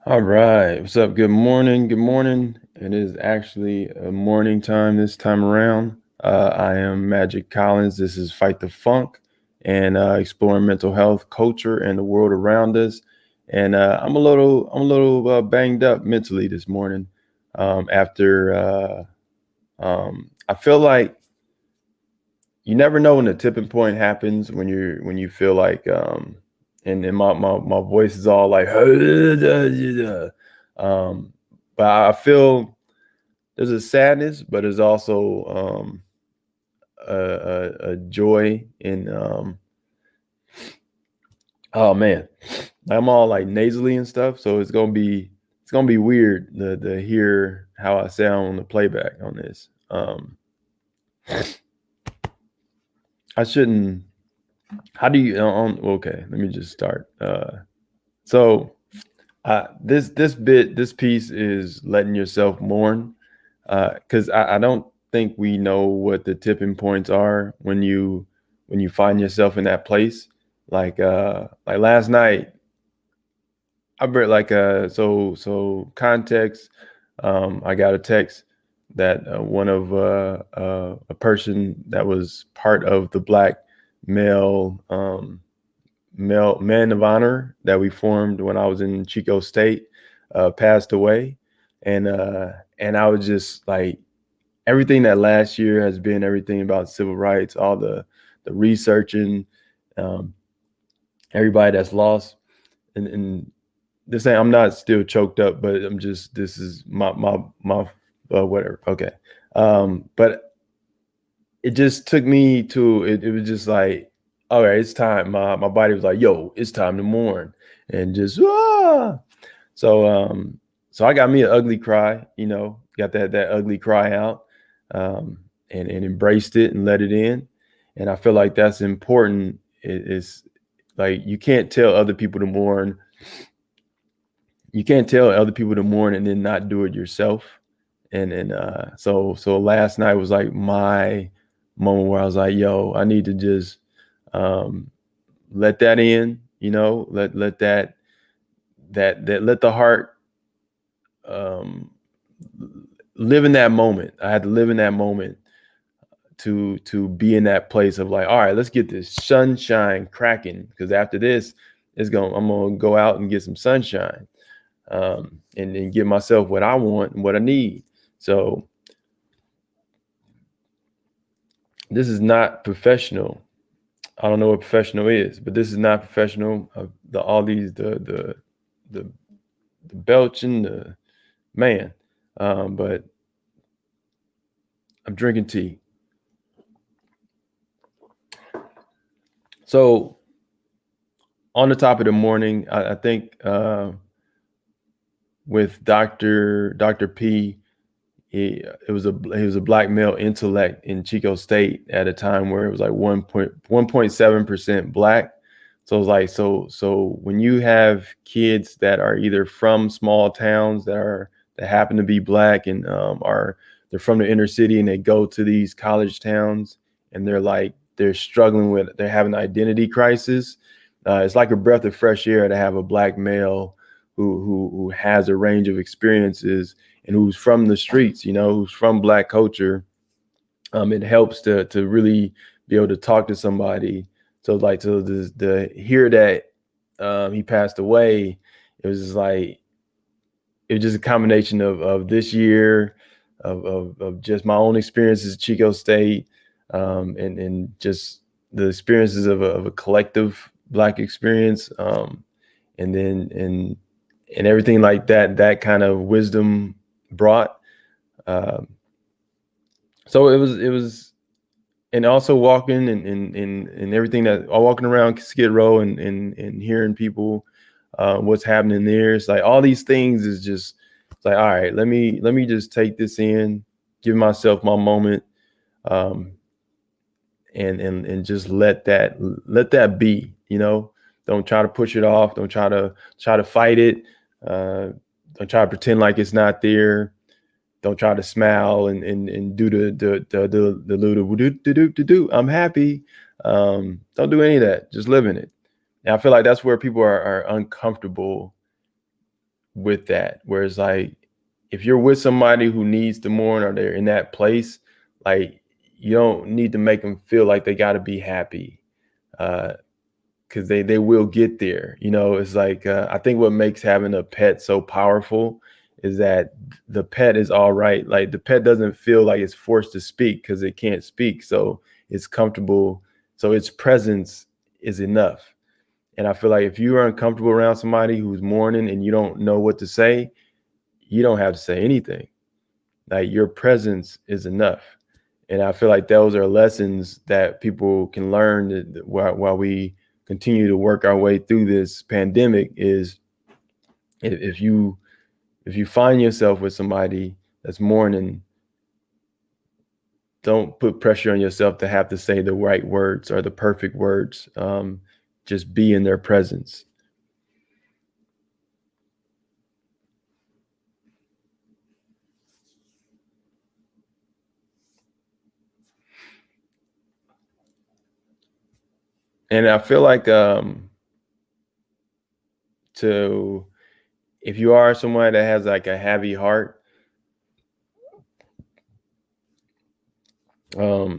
All right. What's up? Good morning. Good morning. It is actually a morning time this time around. I am Magic Collins. This is Fight the Funk and exploring mental health, culture, and the world around us. And I'm a little banged up mentally this morning. After I feel like you never know when the tipping point happens when you feel like and my voice is all like um but I feel there's a sadness, but there's also a joy in oh man, I'm all like nasally and stuff, so it's gonna be weird to hear how I sound on the playback on this. I shouldn't. How do you okay, let me just start. So this piece is letting yourself mourn, because I don't think we know what the tipping points are when you find yourself in that place. Like last night, I read so context. I got a text that one of a person that was part of the Black male man of honor that we formed when I was in Chico State passed away, and I was just like everything that last year has been everything about civil rights, all the researching, um, everybody that's lost, and this ain't I'm not still choked up, but I'm just this is my whatever. Okay, but it just took me to it was just like, all right, it's time. My body was like, yo, it's time to mourn, and just so so I got me an ugly cry, got that ugly cry out, um, and embraced it and let it in, and I feel like that's important. It's like you can't tell other people to mourn and then not do it yourself. And so last night was like my moment where I was like, yo, I need to just um, let that in, let that let the heart um, live in that moment. I had to live in that moment to be in that place of like, all right, let's get this sunshine cracking, because after this, I'm gonna go out and get some sunshine, and give myself what I want and what I need. So this is not professional. I don't know what professional is, but this is not professional. The all these the the belching, the man. But I'm drinking tea. So on the top of the morning, I think with Doctor P, he was a black male intellect in Chico State at a time where it was like 1.7% black. So it's like so when you have kids that are either from small towns that happen to be black and are they're from the inner city and they go to these college towns and they're struggling with they're having an identity crisis. It's like a breath of fresh air to have a black male who has a range of experiences and who's from the streets, who's from black culture. It helps to really be able to talk to somebody. So like to hear that he passed away, it was just like it was just a combination of this year of just my own experiences at Chico State, and just the experiences of a collective black experience, and then and everything like that kind of wisdom brought. Um, so it was, and also walking and everything that walking around Skid Row and hearing people, what's happening there. It's like all these things is just it's like, all right, let me just take this in, give myself my moment, um, and just let that be. Don't try to push it off. Don't try to fight it. Uh, don't try to pretend like it's not there. Don't try to smile and do the little do. I'm happy. Don't do any of that. Just live in it. And I feel like that's where people are uncomfortable with that, where it's like if you're with somebody who needs to mourn or they're in that place, like you don't need to make them feel like they got to be happy, because they will get there. It's like I think what makes having a pet so powerful is that the pet is all right. Like the pet doesn't feel like it's forced to speak because it can't speak, so it's comfortable. So its presence is enough. And I feel like if you are uncomfortable around somebody who's mourning and you don't know what to say, you don't have to say anything. Like your presence is enough. And I feel like those are lessons that people can learn while we continue to work our way through this pandemic. Is if you find yourself with somebody that's mourning, don't put pressure on yourself to have to say the right words or the perfect words. Just be in their presence. And I feel like to if you are someone that has like a heavy heart, I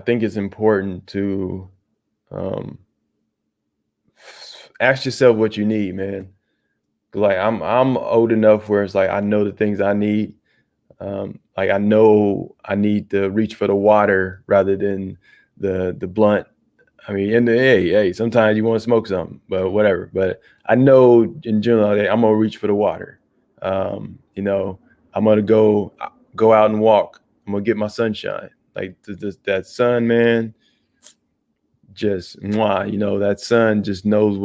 think it's important to ask yourself what you need, man. Like I'm old enough where it's like I know the things I need. Like I know I need to reach for the water rather than the blunt. I mean, hey, sometimes you want to smoke something, but whatever. But I know in general, I'm gonna reach for the water. I'm gonna go out and walk. I'm gonna get my sunshine. Like that sun, man. Just that sun just knows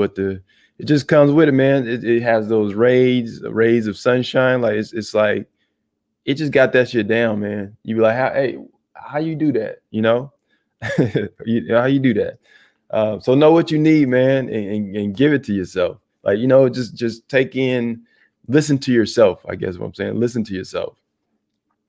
it just comes with it, man. It has those rays of sunshine. Like it's like it just got that shit down, man. You be like, how you do that? How you do that? So know what you need, man, and give it to yourself. Like, just listen to yourself. I guess what I'm saying. Listen to yourself.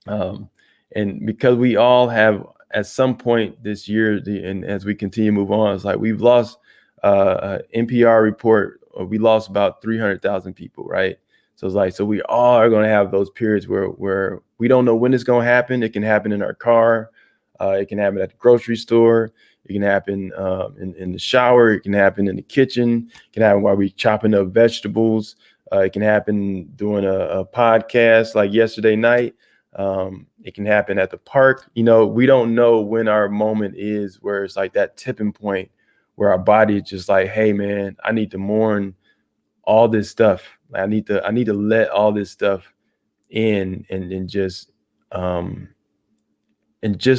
And because we all have at some point this year, and as we continue to move on, it's like we've lost NPR report. We lost about 300,000 people, right? So it's like, so we all are going to have those periods where we don't know when it's going to happen. It can happen in our car. It can happen at the grocery store. It can happen in the shower. It can happen in the kitchen. It can happen while we chopping up vegetables. It can happen doing a podcast like yesterday night. It can happen at the park. We don't know when our moment is where it's like that tipping point where our body is just like, hey, man, I need to mourn all this stuff. I need to let all this stuff in and just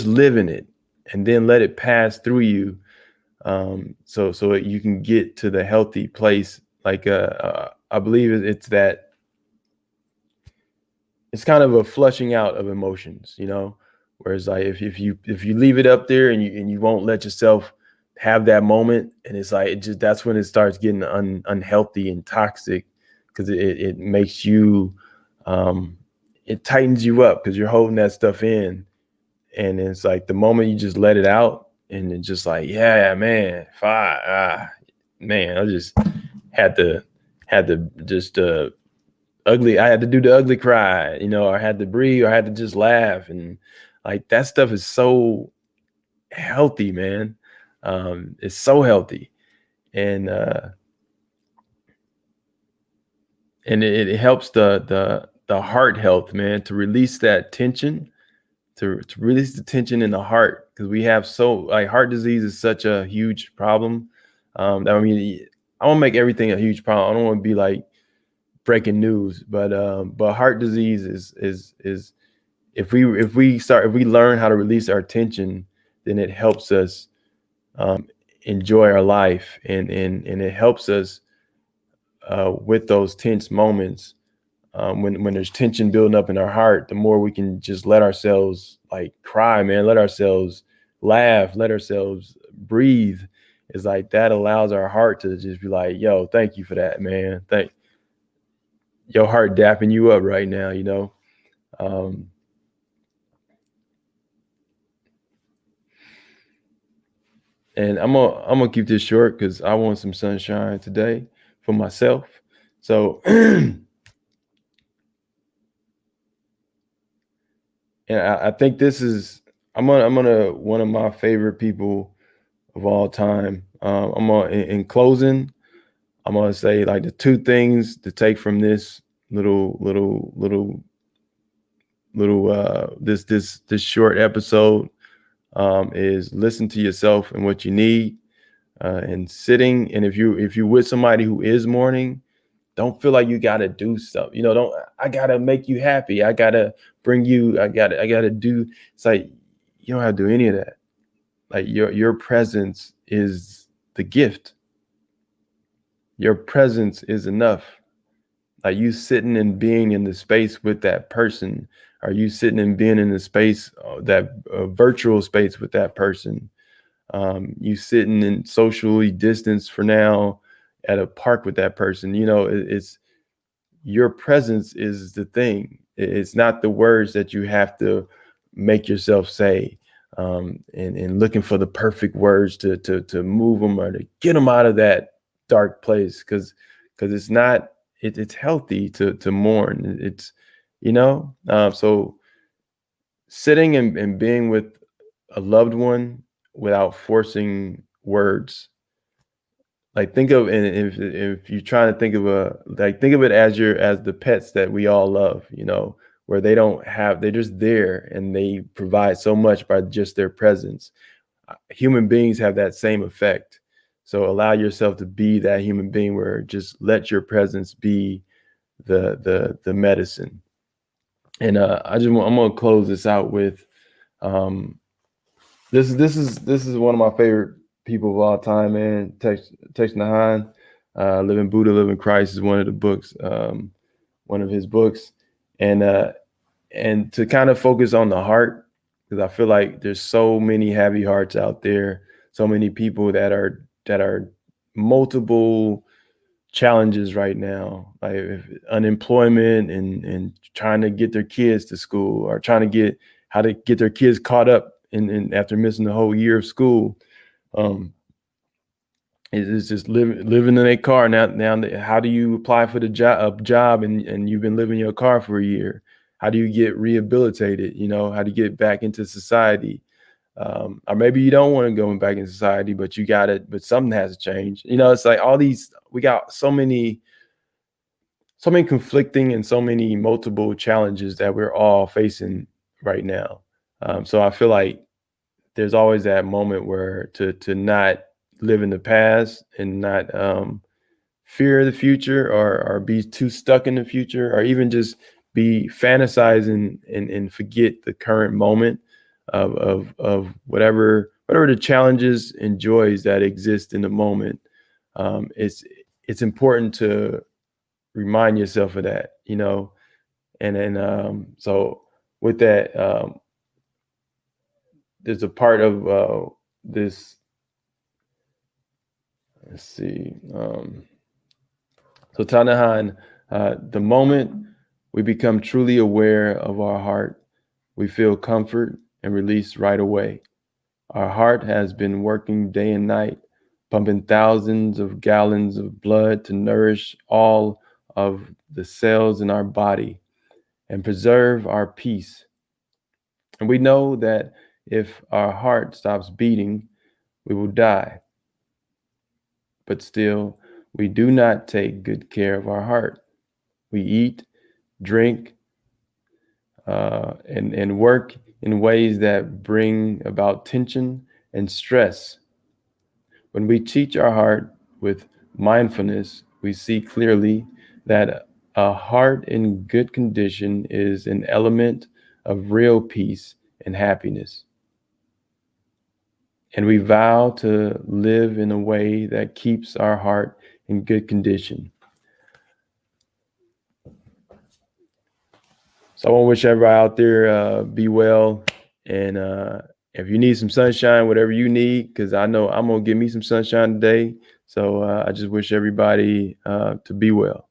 live in it, and then let it pass through you, so you can get to the healthy place. Like I believe it's that it's kind of a flushing out of emotions, whereas like if you leave it up there and you won't let yourself have that moment, and it's like that's when it starts getting unhealthy and toxic, because it makes you it tightens you up because you're holding that stuff in. And it's like the moment you just let it out, and it's just like, yeah, man, fine. Man, I just had to just ugly. I had to do the ugly cry, I had to breathe, or I had to just laugh. And like that stuff is so healthy, man. It's so healthy. And it helps the heart health, man, to release that tension, to release the tension in the heart, because we have heart disease is such a huge problem. I mean, I won't make everything a huge problem. I don't want to be like breaking news, but heart disease is if we learn how to release our tension, then it helps us enjoy our life, and it helps us with those tense moments. When there's tension building up in our heart, the more we can just let ourselves like cry, man, let ourselves laugh, let ourselves breathe. It's like that allows our heart to just be like, yo, thank you for that, man. Thank your heart dapping you up right now, And I'm gonna keep this short because I want some sunshine today for myself. So, and I think this is I'm gonna one of my favorite people of all time. I'm gonna in closing, I'm gonna say like the two things to take from this little this short episode is listen to yourself and what you need, and sitting. And if you with somebody who is mourning, don't feel like you gotta do stuff. Don't I gotta make you happy. I gotta bring you. I gotta do. It's like you don't have to do any of that. Like your presence is the gift. Your presence is enough. Like you sitting and being in the space with that person, are you sitting and being in the space, that virtual space with that person, you sitting in socially distanced for now at a park with that person. It's your presence is the thing. It's not the words that you have to make yourself say, and looking for the perfect words to move them or to get them out of that dark place, because it's not it's healthy to mourn. So sitting and being with a loved one without forcing words. Like think of, and if you're trying to think of think of it as the pets that we all love, where they're just there and they provide so much by just their presence. Human beings have that same effect. So allow yourself to be that human being where just let your presence be the medicine. And I'm gonna close this out with, this is one of my favorite people of all time, man. Text Nahan, Living Buddha, Living Christ is one of the books, one of his books, and to kind of focus on the heart, because I feel like there's so many heavy hearts out there, so many people that are multiple challenges right now, like unemployment and trying to get their kids to school, or trying to get how to get their kids caught up in after missing the whole year of school. It's just living in a car now. How do you apply for the job and you've been living in your car for a year? How do you get rehabilitated? How do you get back into society? Or maybe you don't want to go back in society, but you got it. But something has to change. It's like all these. We got so many conflicting and so many multiple challenges that we're all facing right now. So I feel like there's always that moment where to not live in the past and not fear the future, or be too stuck in the future, or even just be fantasizing and forget the current moment of whatever the challenges and joys that exist in the moment. It's important to remind yourself of that, and then so with that, there's a part of this. Let's see. So Tanahan, the moment we become truly aware of our heart, we feel comfort and release right away. Our heart has been working day and night, pumping thousands of gallons of blood to nourish all of the cells in our body and preserve our peace. And we know that if our heart stops beating, we will die. But still, we do not take good care of our heart. We eat, drink, and work in ways that bring about tension and stress. When we teach our heart with mindfulness, we see clearly that a heart in good condition is an element of real peace and happiness. And we vow to live in a way that keeps our heart in good condition. So I want to wish everybody out there, be well. And if you need some sunshine, whatever you need, because I know I'm going to give me some sunshine today. So I just wish everybody to be well.